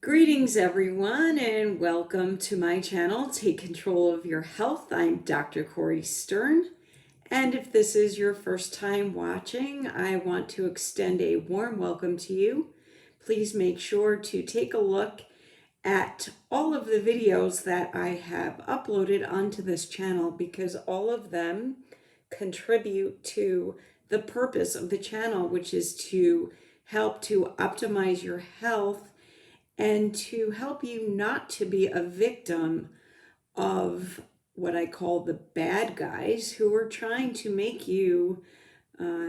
Greetings everyone and welcome to my channel, Take Control of Your Health. I'm Dr. Corey Stern, and if this is your first time watching, I want to extend a warm welcome to you. Please make sure to take a look at all of the videos that I have uploaded onto this channel because all of them contribute to the purpose of the channel, which is to help to optimize your health and to help you not to be a victim of what I call the bad guys who are trying to make you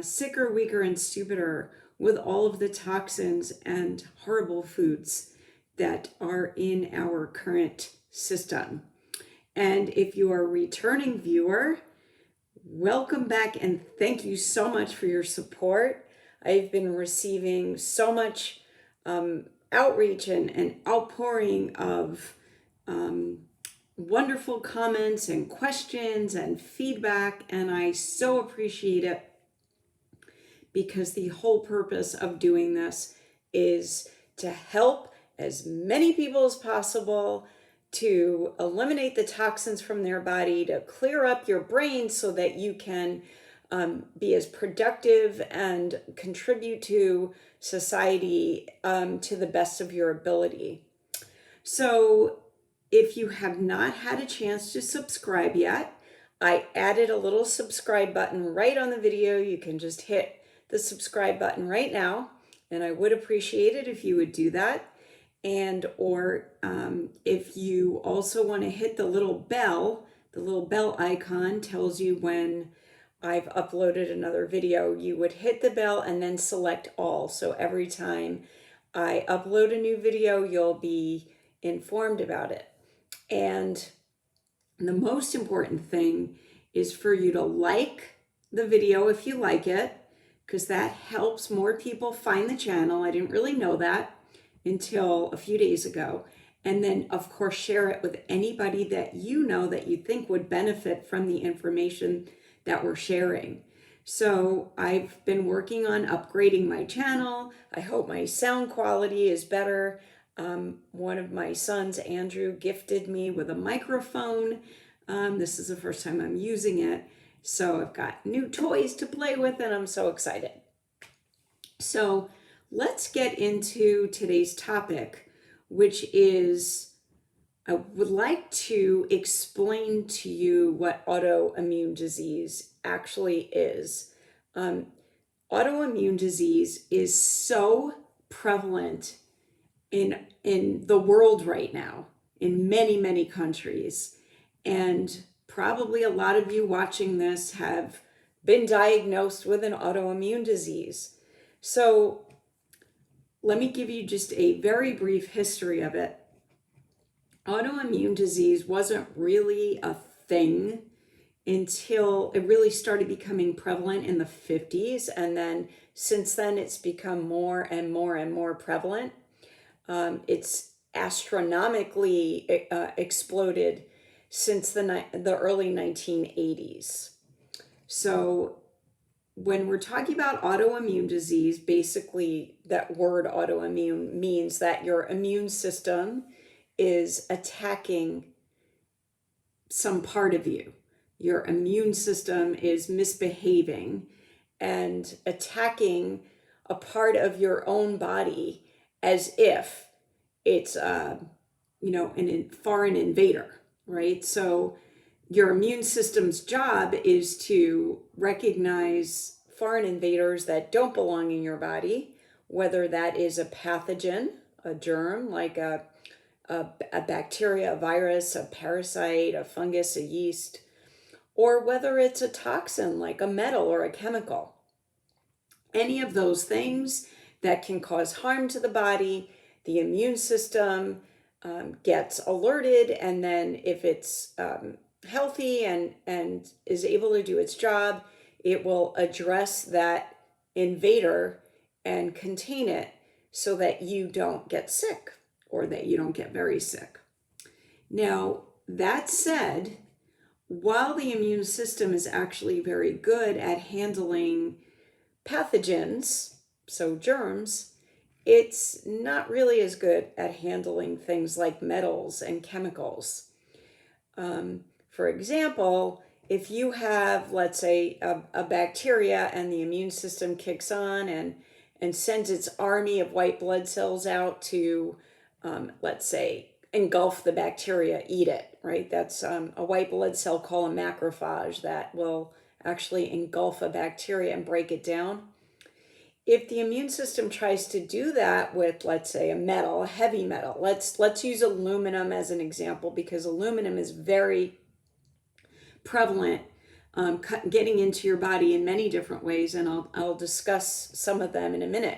sicker, weaker, and stupider with all of the toxins and horrible foods that are in our current system. And if you are a returning viewer, welcome back and thank you so much for your support. I've been receiving so much outreach and outpouring of wonderful comments and questions and feedback, and I so appreciate it because the whole purpose of doing this is to help as many people as possible to eliminate the toxins from their body, to clear up your brain so that you can be as productive and contribute to society to the best of your ability. So if you have not had a chance to subscribe yet, I added a little subscribe button right on the video. You can just hit the subscribe button right now, and I would appreciate it if you would do that. And or if you also want to hit the little bell icon tells you when I've uploaded another video. You would hit the bell and then select all. So every time I upload a new video, you'll be informed about it. And the most important thing is for you to like the video if you like it, because that helps more people find the channel. I didn't really know that until a few days ago. And then, of course, share it with anybody that you know that you think would benefit from the information that we're sharing. So I've been working on upgrading my channel. I hope my sound quality is better. One of my sons, Andrew, gifted me with a microphone. This is the first time I'm using it. So I've got new toys to play with and I'm so excited. So let's get into today's topic, which is I would like to explain to you what autoimmune disease actually is. Autoimmune disease is so prevalent in the world right now, in many, many countries. And probably a lot of you watching this have been diagnosed with an autoimmune disease. So let me give you just a very brief history of it. Autoimmune disease wasn't really a thing until it really started becoming prevalent in the 50s. And then since then, it's become more and more and more prevalent. It's astronomically exploded since the early 1980s. So when we're talking about autoimmune disease, basically that word autoimmune means that your immune system is attacking some part of you. Your immune system is misbehaving and attacking a part of your own body as if it's a foreign invader, right? So your immune system's job is to recognize foreign invaders that don't belong in your body, whether that is a pathogen, a germ, like a bacteria, a virus, a parasite, a fungus, a yeast, or whether it's a toxin like a metal or a chemical. Any of those things that can cause harm to the body, the immune system gets alerted, and then if it's healthy and is able to do its job, it will address that invader and contain it so that you don't get sick, or that you don't get very sick. Now, that said, while the immune system is actually very good at handling pathogens, so germs, it's not really as good at handling things like metals and chemicals. For example, if you have, let's say, a bacteria and the immune system kicks on and sends its army of white blood cells out to, let's say, engulf the bacteria, eat it, right? That's a white blood cell called a macrophage that will actually engulf a bacteria and break it down. If the immune system tries to do that with, let's say, a metal, a heavy metal, let's use aluminum as an example, because aluminum is very prevalent, getting into your body in many different ways, and I'll discuss some of them in a minute.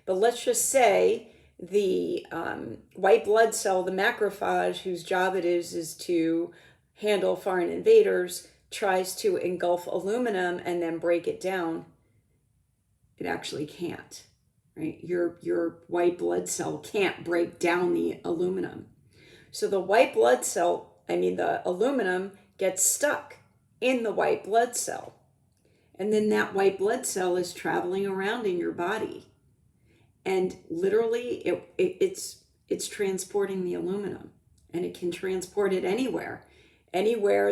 But let's just say the white blood cell, the macrophage, whose job it is to handle foreign invaders, tries to engulf aluminum and then break it down. It actually can't, right? Your white blood cell can't break down the aluminum. So the the aluminum gets stuck in the white blood cell. And then that white blood cell is traveling around in your body. And literally it's transporting the aluminum, and it can transport it anywhere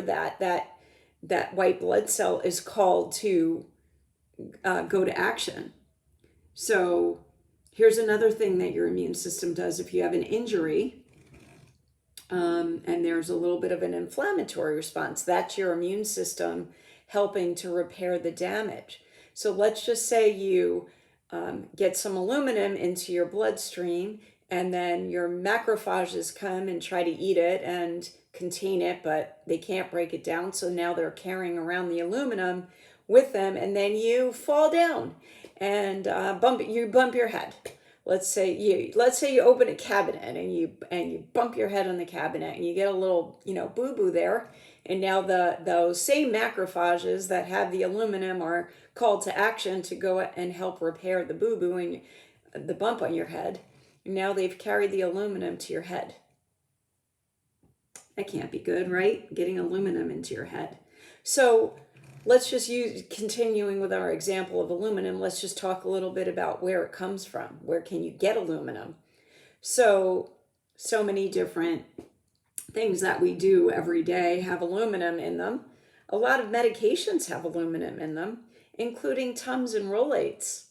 that white blood cell is called to go to action. So here's another thing that your immune system does if you have an injury, and there's a little bit of an inflammatory response. That's your immune system helping to repair the damage. So let's just say you get some aluminum into your bloodstream, and then your macrophages come and try to eat it and contain it, but they can't break it down. So now they're carrying around the aluminum with them, and then you fall down and bump your head. Let's say you open a cabinet and you bump your head on the cabinet, and you get a little boo-boo there, and now those same macrophages that have the aluminum are called to action to go and help repair the boo-boo and the bump on your head. Now they've carried the aluminum to your head. That can't be good, right? Getting aluminum into your head. So let's just continuing with our example of aluminum, let's just talk a little bit about where it comes from. Where can you get aluminum? So many different things that we do every day have aluminum in them. A lot of medications have aluminum in them, including Tums and Rolates.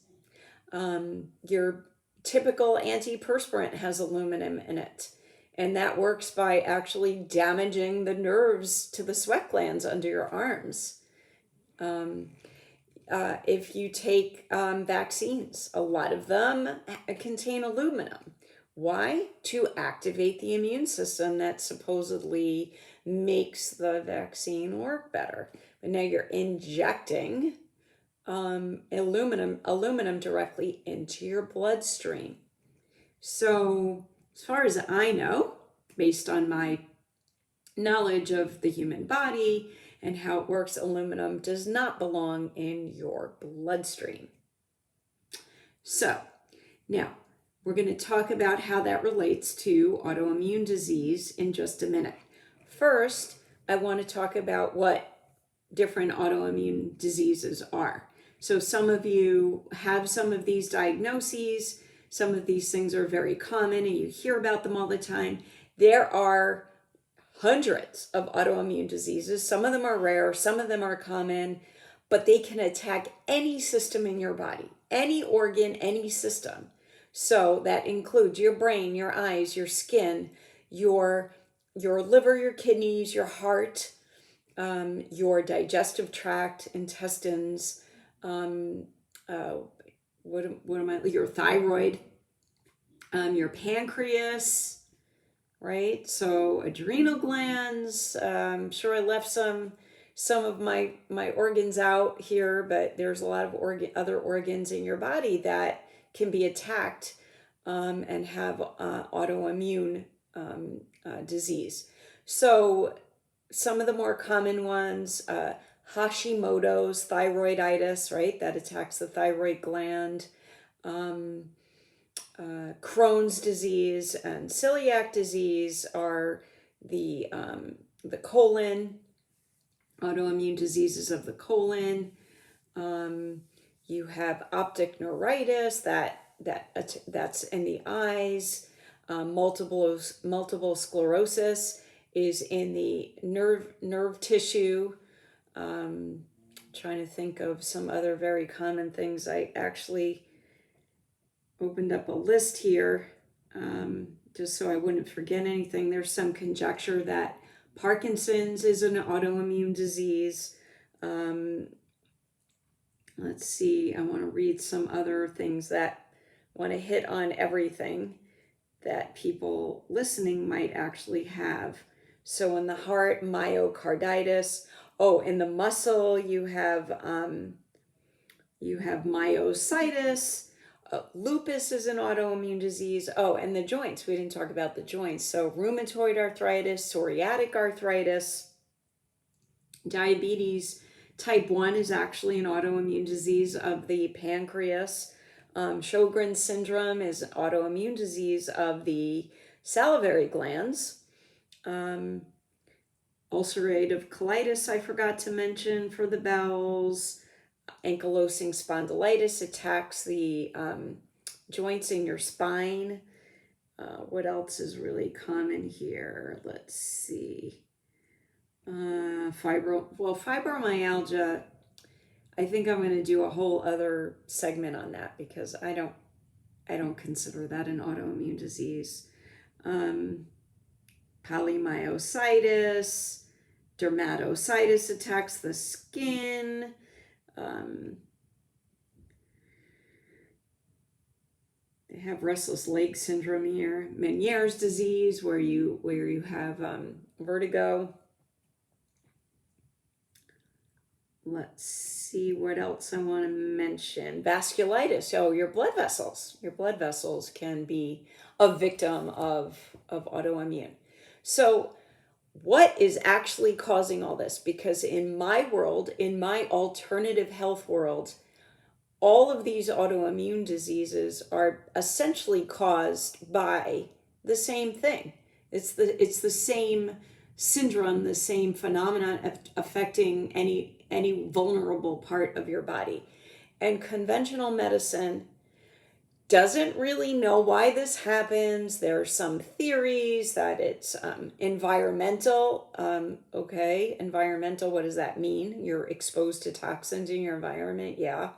Your typical antiperspirant has aluminum in it, and that works by actually damaging the nerves to the sweat glands under your arms. If you take vaccines, a lot of them contain aluminum. Why? To activate the immune system that supposedly makes the vaccine work better. But now you're injecting aluminum directly into your bloodstream. So as far as I know, based on my knowledge of the human body and how it works, aluminum does not belong in your bloodstream. So now we're going to talk about how that relates to autoimmune disease in just a minute. First, I want to talk about what different autoimmune diseases are. So some of you have some of these diagnoses. Some of these things are very common and you hear about them all the time. There are hundreds of autoimmune diseases. Some of them are rare, some of them are common, but they can attack any system in your body, any organ, any system. So that includes your brain, your eyes, your skin, your liver, your kidneys, your heart, your digestive tract, intestines, your thyroid, your pancreas, right? So adrenal glands. I'm sure I left some of my organs out here, but there's a lot of other organs in your body that can be attacked and have autoimmune disease. So some of the more common ones, Hashimoto's thyroiditis, right? That attacks the thyroid gland. Crohn's disease and celiac disease are the colon, autoimmune diseases of the colon. You have optic neuritis that that's in the eyes. Multiple sclerosis is in the nerve tissue. Trying to think of some other very common things. I actually opened up a list here, just so I wouldn't forget anything. There's some conjecture that Parkinson's is an autoimmune disease. Let's see, I want to read some other things that want to hit on everything that people listening might actually have. So in the heart, myocarditis. Oh, in the muscle, you have myositis. Lupus is an autoimmune disease. Oh, and the joints. We didn't talk about the joints. So rheumatoid arthritis, psoriatic arthritis, diabetes. Type 1 is actually an autoimmune disease of the pancreas. Sjogren's syndrome is an autoimmune disease of the salivary glands. Ulcerative colitis, I forgot to mention, for the bowels. Ankylosing spondylitis attacks the joints in your spine. What else is really common here? Let's see. Fibromyalgia, I think I'm going to do a whole other segment on that because I don't consider that an autoimmune disease. Polymyositis, dermatomyositis attacks the skin. They have restless leg syndrome here. Meniere's disease, where you have vertigo. Let's see what else I want to mention. Vasculitis. Oh, your blood vessels. Your blood vessels can be a victim of autoimmune. So what is actually causing all this? Because in my world, in my alternative health world, all of these autoimmune diseases are essentially caused by the same thing. It's the same syndrome, the same phenomenon affecting any vulnerable part of your body. And conventional medicine doesn't really know why this happens. There are some theories that it's environmental. Okay, environmental, what does that mean? You're exposed to toxins in your environment, yeah.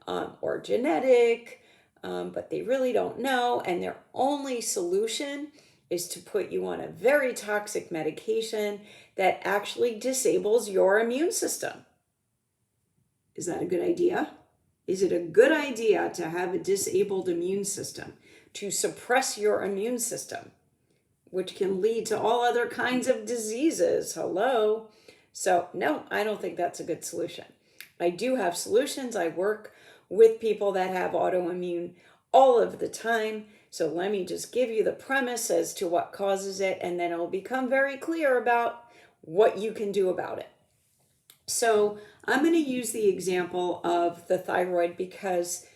Or genetic, but they really don't know. And their only solution is to put you on a very toxic medication that actually disables your immune system. Is that a good idea? Is it a good idea to have a disabled immune system, to suppress your immune system, which can lead to all other kinds of diseases? Hello? So no, I don't think that's a good solution. I do have solutions. I work with people that have autoimmune all of the time. So let me just give you the premise as to what causes it, and then it'll become very clear about what you can do about it. So I'm going to use the example of the thyroid because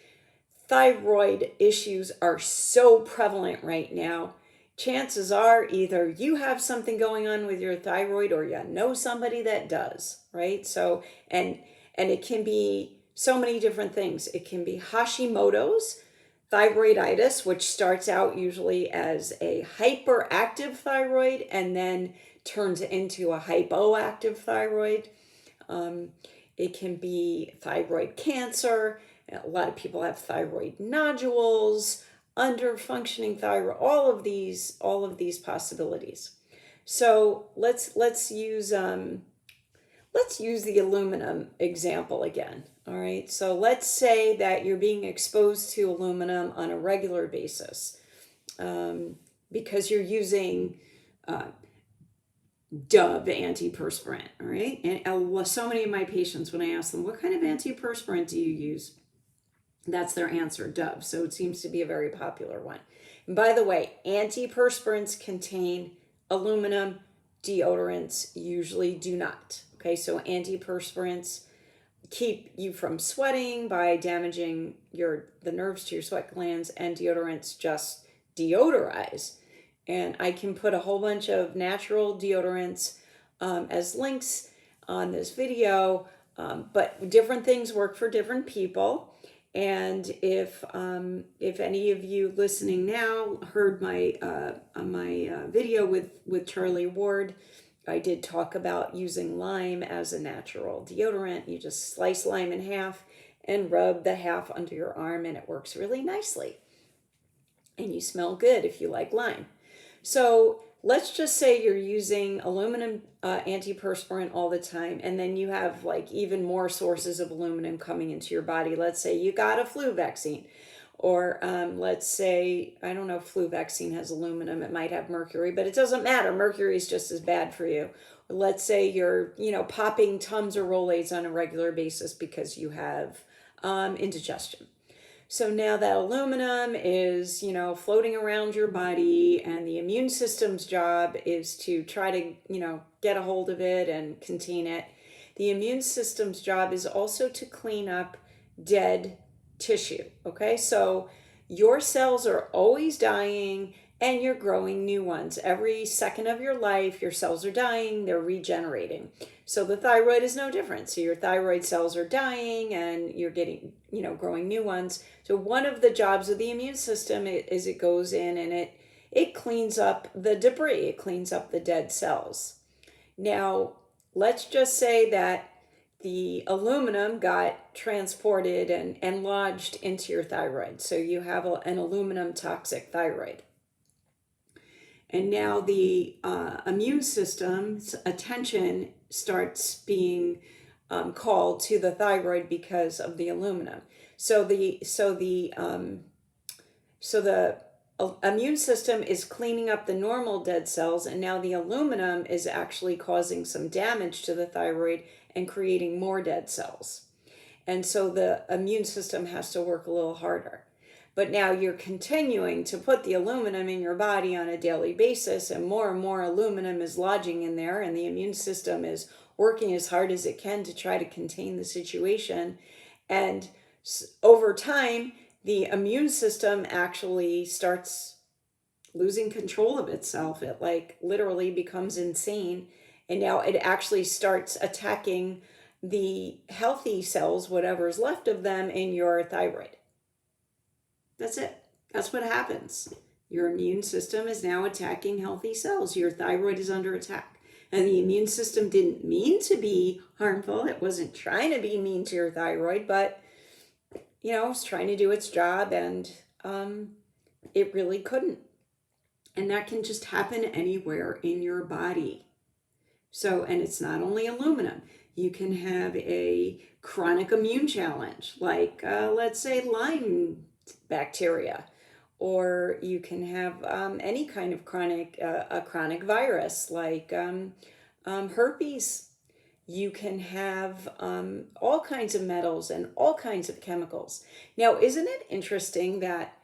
thyroid issues are so prevalent right now. Chances are either you have something going on with your thyroid or you know somebody that does, right? So, and it can be so many different things. It can be Hashimoto's, thyroiditis, which starts out usually as a hyperactive thyroid and then turns into a hypoactive thyroid. It can be thyroid cancer. A lot of people have thyroid nodules, under-functioning thyroid, all of these possibilities. So let's use the aluminum example again. All right. So let's say that you're being exposed to aluminum on a regular basis because you're using Dove antiperspirant. All right. And so many of my patients, when I ask them, what kind of antiperspirant do you use? That's their answer, Dove. So it seems to be a very popular one. And by the way, antiperspirants contain aluminum. Deodorants usually do not. Okay, so antiperspirants keep you from sweating by damaging the nerves to your sweat glands, and deodorants just deodorize. And I can put a whole bunch of natural deodorants as links on this video, but different things work for different people. And if any of you listening now heard my video with Charlie Ward, I did talk about using lime as a natural deodorant. You just slice lime in half and rub the half under your arm, and it works really nicely. And you smell good if you like lime. So let's just say you're using aluminum antiperspirant all the time, and then you have like even more sources of aluminum coming into your body. Let's say you got a flu vaccine, or let's say, I don't know if flu vaccine has aluminum, it might have mercury, but it doesn't matter. Mercury is just as bad for you. Or let's say you're, popping Tums or Rolaids on a regular basis because you have indigestion. So now that aluminum is, floating around your body, and the immune system's job is to try to, get a hold of it and contain it. The immune system's job is also to clean up dead tissue, okay? So your cells are always dying and you're growing new ones. Every second of your life, your cells are dying, they're regenerating. So the thyroid is no different. So your thyroid cells are dying and you're getting, growing new ones. So one of the jobs of the immune system is it goes in and it cleans up the debris, it cleans up the dead cells. Now, let's just say that the aluminum got transported and lodged into your thyroid. So you have an aluminum toxic thyroid. And now the immune system's attention starts being called to the thyroid because of the aluminum. So the immune system is cleaning up the normal dead cells, and now the aluminum is actually causing some damage to the thyroid and creating more dead cells. And so the immune system has to work a little harder. But now you're continuing to put the aluminum in your body on a daily basis, and more aluminum is lodging in there, and the immune system is working as hard as it can to try to contain the situation. And over time, the immune system actually starts losing control of itself. It literally becomes insane. And now it actually starts attacking the healthy cells, whatever's left of them, in your thyroid. That's it. That's what happens. Your immune system is now attacking healthy cells. Your thyroid is under attack. And the immune system didn't mean to be harmful. It wasn't trying to be mean to your thyroid, but, it's trying to do its job, and it really couldn't. And that can just happen anywhere in your body. So, and it's not only aluminum. You can have a chronic immune challenge, like let's say Lyme bacteria, or you can have any kind of chronic virus like herpes. You can have all kinds of metals and all kinds of chemicals. Now, isn't it interesting that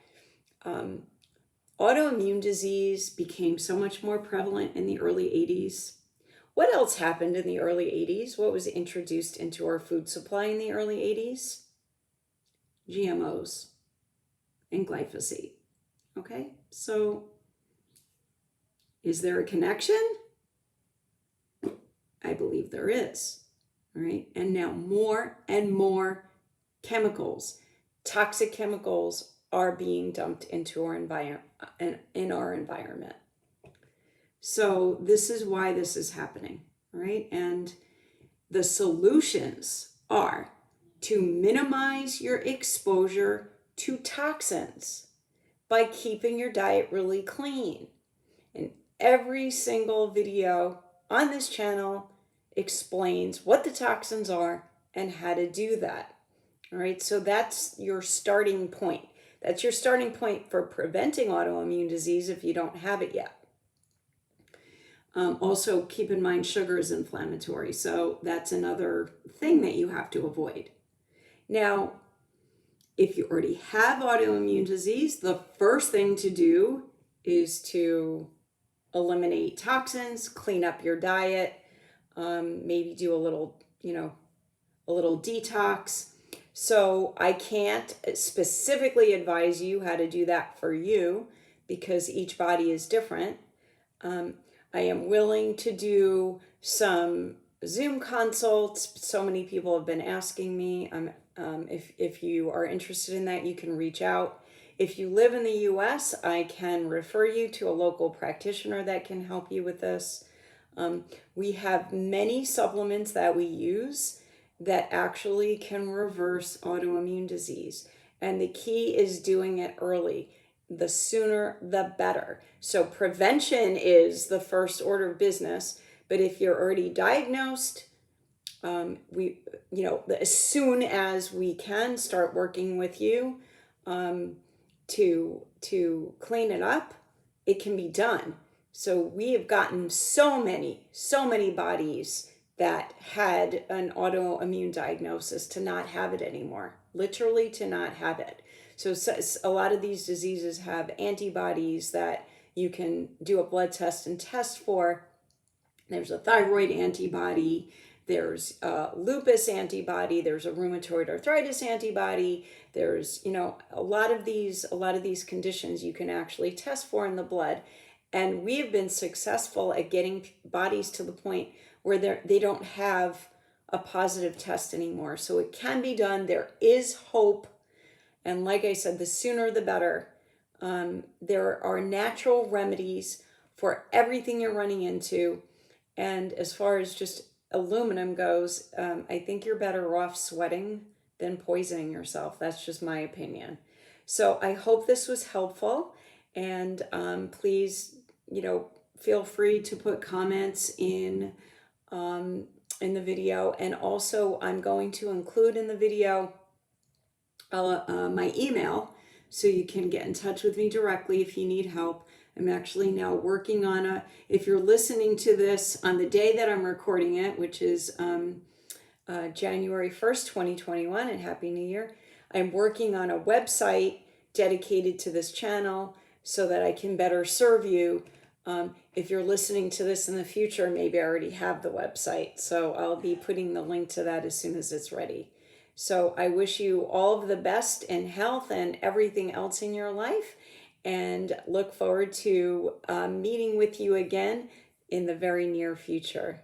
autoimmune disease became so much more prevalent in the early 80s? What else happened in the early 80s? What was introduced into our food supply in the early 80s? GMOs and glyphosate. Okay, so is there a connection? I believe there is. All right, and now more and more chemicals, toxic chemicals, are being dumped into our environment. So this is why this is happening, right? And the solutions are to minimize your exposure to toxins by keeping your diet really clean. And every single video on this channel explains what the toxins are and how to do that. All right, so that's your starting point. That's your starting point for preventing autoimmune disease if you don't have it yet. Also, keep in mind sugar is inflammatory, so that's another thing that you have to avoid. Now, if you already have autoimmune disease, the first thing to do is to eliminate toxins, clean up your diet, maybe do a little detox. So I can't specifically advise you how to do that for you because each body is different. I am willing to do some Zoom consults. So many people have been asking me. If you are interested in that, you can reach out. If you live in the US, I can refer you to a local practitioner that can help you with this. We have many supplements that we use that actually can reverse autoimmune disease. And the key is doing it early. The sooner, the better. So prevention is the first order of business. But if you're already diagnosed, as soon as we can start working with you to clean it up, it can be done. So we have gotten so many bodies that had an autoimmune diagnosis to not have it anymore, literally to not have it. So a lot of these diseases have antibodies that you can do a blood test and test for. There's a thyroid antibody, there's a lupus antibody, there's a rheumatoid arthritis antibody, there's, a lot of these conditions you can actually test for in the blood. And we have been successful at getting bodies to the point where they don't have a positive test anymore. So it can be done. There is hope. And like I said, the sooner the better. There are natural remedies for everything you're running into. And as far as just aluminum goes, I think you're better off sweating than poisoning yourself. That's just my opinion. So I hope this was helpful. And please, feel free to put comments in the video. And also, I'm going to include in the video my email, so you can get in touch with me directly if you need help. I'm actually now working on if you're listening to this on the day that I'm recording it, which is January 1st, 2021, and Happy New Year, I'm working on a website dedicated to this channel so that I can better serve you. If you're listening to this in the future, maybe I already have the website, so I'll be putting the link to that as soon as it's ready. So I wish you all of the best in health and everything else in your life, and look forward to meeting with you again in the very near future.